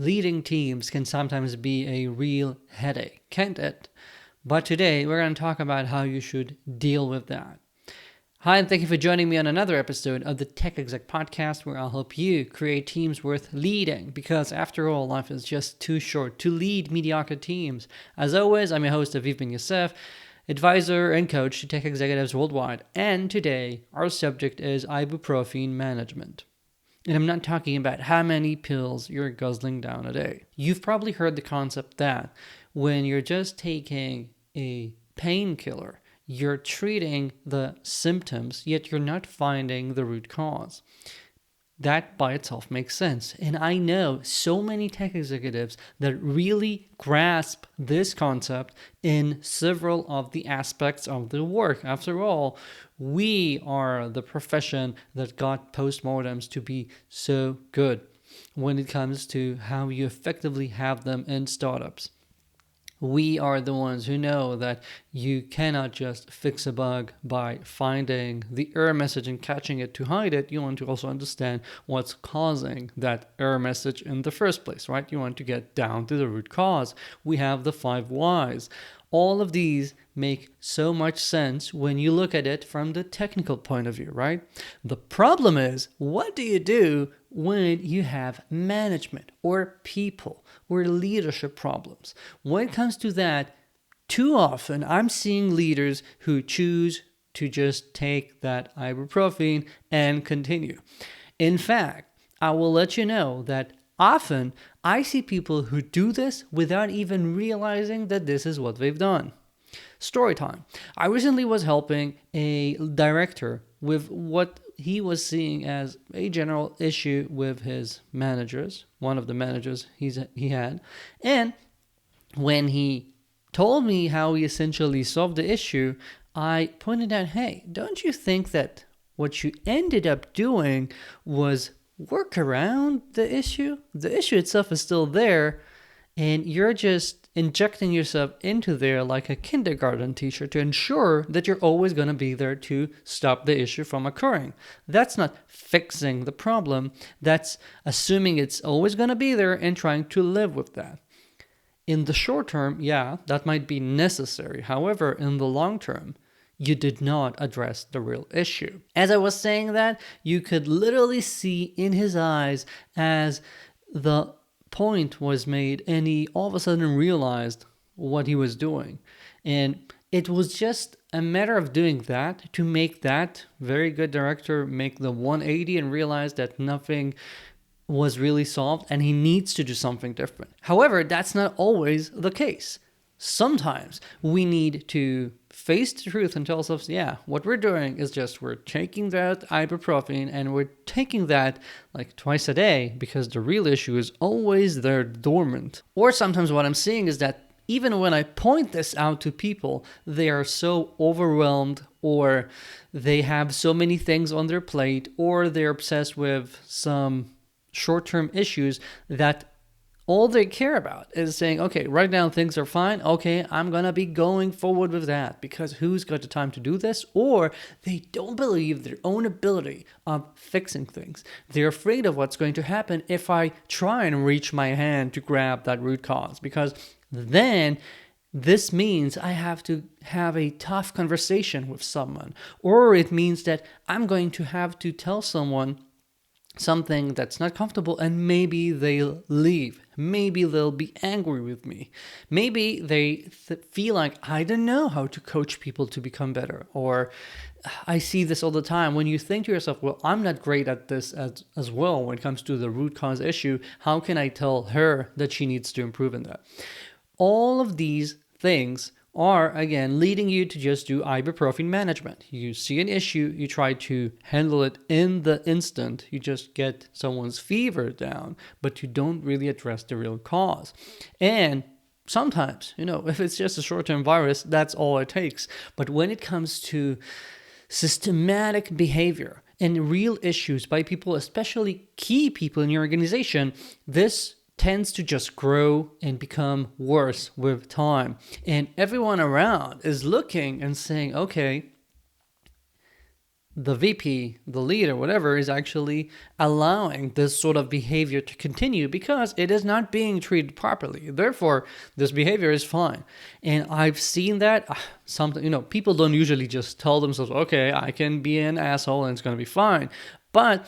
leading teams can sometimes be a real headache, can't it? But today we're going to talk about how you should deal with that. Hi, and thank you for joining me on another episode of the Tech Exec Podcast, where I'll help you create teams worth leading, because after all, life is just too short to lead mediocre teams. As always, I'm your host, Aviv Ben-Yosef, advisor and coach to tech executives worldwide, and today our subject is Ibuprofen Management. And I'm not talking about how many pills you're guzzling down a day. You've probably heard the concept that when you're just taking a painkiller, you're treating the symptoms, yet you're not finding the root cause. That by itself makes sense. And I know so many tech executives that really grasp this concept in several of the aspects of their work. After all, we are the profession that got postmortems to be so good when it comes to how you effectively have them in startups. We are the ones who know that you cannot just fix a bug by finding the error message and catching it to hide it. You want to also understand what's causing that error message in the first place, right? You want to get down to the root cause. We have the 5 whys. All of these make so much sense when you look at it from the technical point of view, right? The problem is, what do you do when you have management or people or leadership problems? When it comes to that, too often I'm seeing leaders who choose to just take that ibuprofen and continue. In fact, I will let you know that often I see people who do this without even realizing that this is what they've done. Story time. I recently was helping a director with what he was seeing as a general issue with his managers, one of the managers he had. And when he told me how he essentially solved the issue, I pointed out, hey, don't you think that what you ended up doing was work around the issue? The issue itself is still there, and you're just injecting yourself into there like a kindergarten teacher to ensure that you're always going to be there to stop the issue from occurring. That's not fixing the problem. That's assuming it's always going to be there and trying to live with that. In the short term, yeah, that might be necessary. However, in the long term, you did not address the real issue. As I was saying that, you could literally see in his eyes as the point was made, and he all of a sudden realized what he was doing. And it was just a matter of doing that to make that very good director make the 180 and realize that nothing was really solved and he needs to do something different. However, that's not always the case. Sometimes we need to face the truth and tell ourselves, yeah, what we're doing is just we're taking that ibuprofen and we're taking that like twice a day because the real issue is always there dormant. Or sometimes what I'm seeing is that even when I point this out to people, they are so overwhelmed, or they have so many things on their plate, or they're obsessed with some short-term issues that all they care about is saying, okay, right now things are fine. Okay, I'm going to be going forward with that, because who's got the time to do this? Or they don't believe their own ability of fixing things. They're afraid of what's going to happen if I try and reach my hand to grab that root cause, because then this means I have to have a tough conversation with someone, or it means that I'm going to have to tell someone something that's not comfortable, and maybe they'll leave. Maybe they'll be angry with me. Maybe they feel like I don't know how to coach people to become better. Or I see this all the time. When you think to yourself, well, I'm not great at this as well when it comes to the root cause issue. How can I tell her that she needs to improve in that? All of these things are, again, leading you to just do ibuprofen management. You see an issue, you try to handle it in the instant, you just get someone's fever down, but you don't really address the real cause. And sometimes, if it's just a short-term virus, that's all it takes. But when it comes to systematic behavior and real issues by people, especially key people in your organization, this tends to just grow and become worse with time. And everyone around is looking and saying, okay, the VP, the leader, whatever, is actually allowing this sort of behavior to continue because it is not being treated properly. Therefore, this behavior is fine. And I've seen that something, people don't usually just tell themselves, okay, I can be an asshole and it's going to be fine. But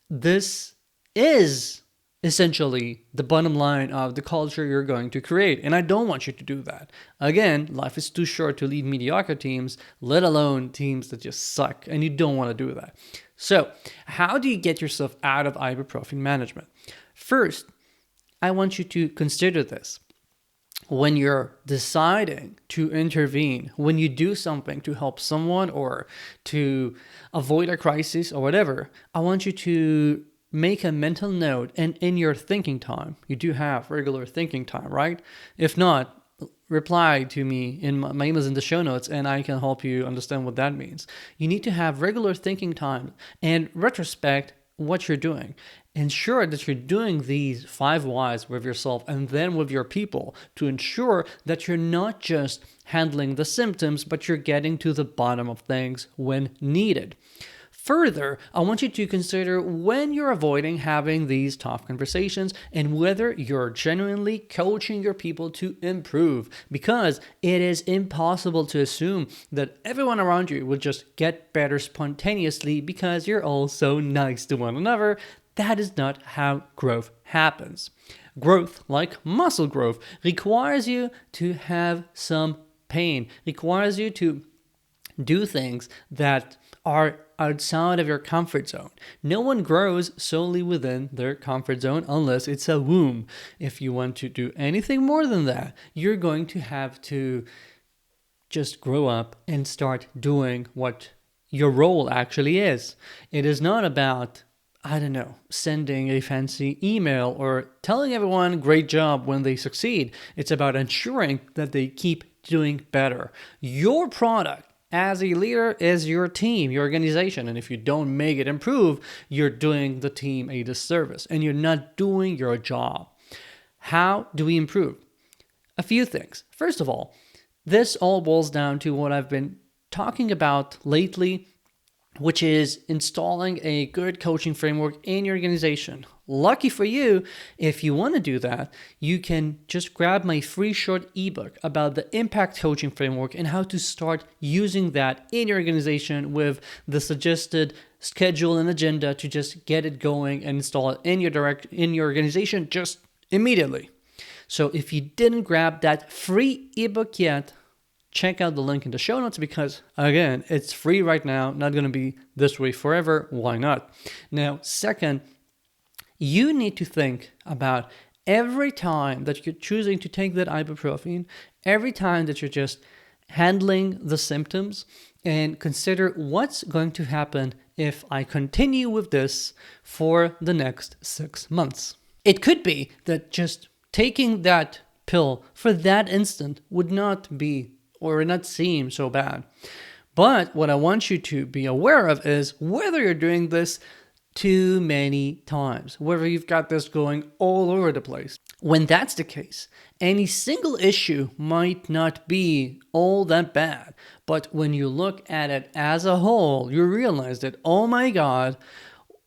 this is essentially the bottom line of the culture you're going to create. And I don't want you to do that. Again, life is too short to lead mediocre teams, let alone teams that just suck. And you don't want to do that. So how do you get yourself out of ibuprofen management? First, I want you to consider this. When you're deciding to intervene, when you do something to help someone or to avoid a crisis or whatever, I want you to make a mental note, and in your thinking time, you do have regular thinking time, right? If not, reply to me my email is in the show notes and I can help you understand what that means. You need to have regular thinking time and retrospect what you're doing. Ensure that you're doing these 5 whys with yourself and then with your people to ensure that you're not just handling the symptoms, but you're getting to the bottom of things when needed. Further, I want you to consider when you're avoiding having these tough conversations and whether you're genuinely coaching your people to improve, because it is impossible to assume that everyone around you will just get better spontaneously because you're all so nice to one another. That is not how growth happens. Growth, like muscle growth, requires you to have some pain, requires you to do things that are outside of your comfort zone. No one grows solely within their comfort zone unless it's a womb. If you want to do anything more than that, you're going to have to just grow up and start doing what your role actually is. It is not about, sending a fancy email or telling everyone great job when they succeed. It's about ensuring that they keep doing better. Your product as a leader is your team, your organization. And if you don't make it improve, you're doing the team a disservice and you're not doing your job. How do we improve? A few things. First of all, this all boils down to what I've been talking about lately, which is installing a good coaching framework in your organization. Lucky for you, if you want to do that, you can just grab my free short ebook about the impact coaching framework and how to start using that in your organization with the suggested schedule and agenda to just get it going and install it in your organization just immediately. So if you didn't grab that free ebook yet, check out the link in the show notes because, again, it's free right now, not going to be this way forever. Why not? Now, second, you need to think about every time that you're choosing to take that ibuprofen, every time that you're just handling the symptoms, and consider what's going to happen if I continue with this for the next 6 months. It could be that just taking that pill for that instant would not be or not seem so bad. But what I want you to be aware of is whether you're doing this too many times, whether you've got this going all over the place. When that's the case, any single issue might not be all that bad. But when you look at it as a whole, you realize that, oh my God,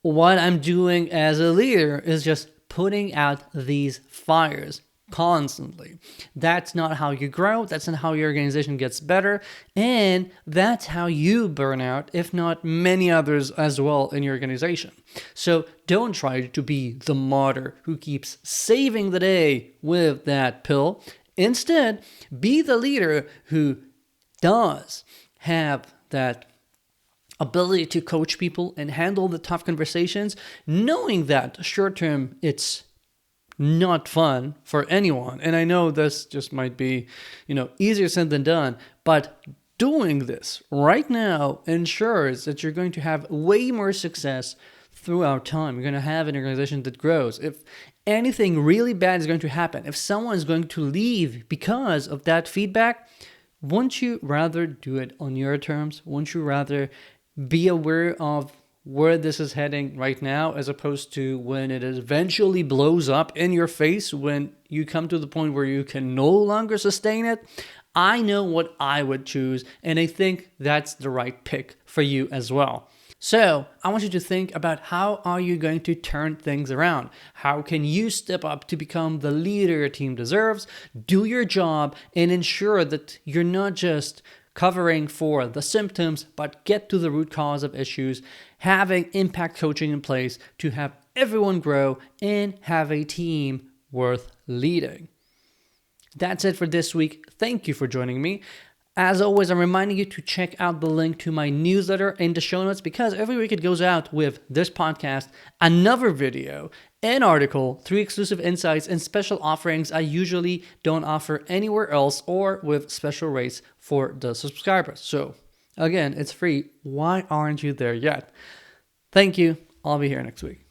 what I'm doing as a leader is just putting out these fires constantly. That's not how you grow. That's not how your organization gets better. And that's how you burn out, if not many others as well in your organization. So don't try to be the martyr who keeps saving the day with that pill. Instead, be the leader who does have that ability to coach people and handle the tough conversations, knowing that short term it's not fun for anyone. And I know this just might be, easier said than done, but doing this right now ensures that you're going to have way more success throughout time. You're going to have an organization that grows. If anything really bad is going to happen, if someone is going to leave because of that feedback, won't you rather do it on your terms? Won't you rather be aware of where this is heading right now, as opposed to when it eventually blows up in your face, when you come to the point where you can no longer sustain it? I know what I would choose, and I think that's the right pick for you as well. So I want you to think about how are you going to turn things around? How can you step up to become the leader your team deserves, do your job, and ensure that you're not just covering for the symptoms, but get to the root cause of issues, having impact coaching in place to have everyone grow and have a team worth leading. That's it for this week. Thank you for joining me. As always, I'm reminding you to check out the link to my newsletter in the show notes because every week it goes out with this podcast, another video, an article, 3 exclusive insights, and special offerings I usually don't offer anywhere else or with special rates for the subscribers. So again, it's free. Why aren't you there yet? Thank you. I'll be here next week.